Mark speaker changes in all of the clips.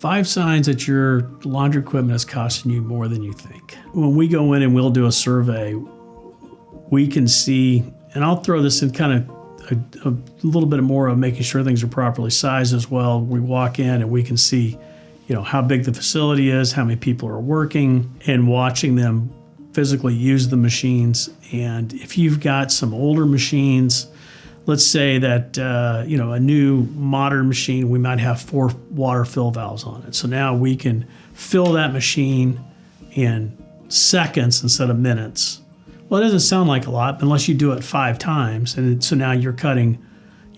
Speaker 1: 5 signs that your laundry equipment is costing you more than you think. When we go in and we'll do a survey, we can see, and I'll throw this in kind of a little bit more of making sure things are properly sized as well. We walk in and we can see, how big the facility is, how many people are working, and watching them physically use the machines. And if you've got some older machines, let's say that, a new modern machine, we might have 4 water fill valves on it. So now we can fill that machine in seconds instead of minutes. Well, it doesn't sound like a lot unless you do it 5 times. And so now you're cutting,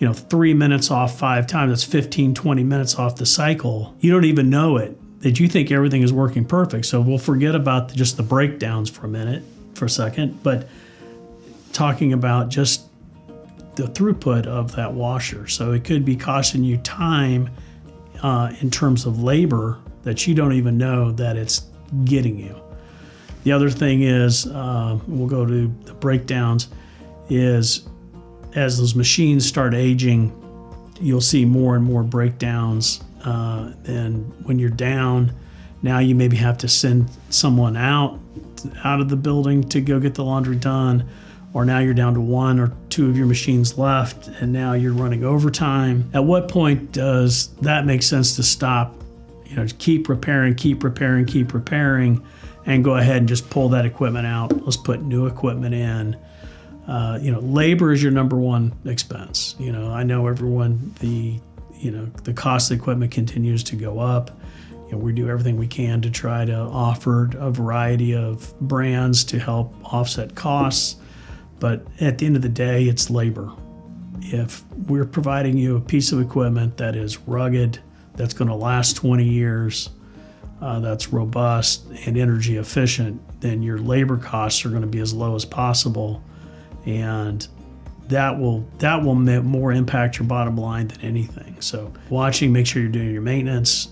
Speaker 1: 3 minutes off 5 times. That's 15, 20 minutes off the cycle. You don't even know it, that you think everything is working perfect. So we'll forget about just the breakdowns for a second, but talking about just the throughput of that washer. So it could be costing you time in terms of labor that you don't even know that it's getting you. The other thing is, we'll go to the breakdowns, is as those machines start aging, you'll see more and more breakdowns. And when you're down, now you maybe have to send someone out of the building to go get the laundry done, or now you're down to 1 or 2 of your machines left, and now you're running overtime. At what point does that make sense to stop, to keep repairing, and go ahead and just pull that equipment out? Let's put new equipment in. Labor is your number one expense. I know everyone, the cost of the equipment continues to go up. We do everything we can to try to offer a variety of brands to help offset costs. But at the end of the day, it's labor. If we're providing you a piece of equipment that is rugged, that's going to last 20 years, that's robust and energy efficient, then your labor costs are going to be as low as possible. And that will more impact your bottom line than anything. So make sure you're doing your maintenance.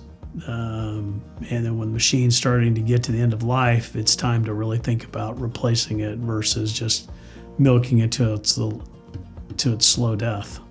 Speaker 1: And then when the machine's starting to get to the end of life, it's time to really think about replacing it versus just milking it to its slow death.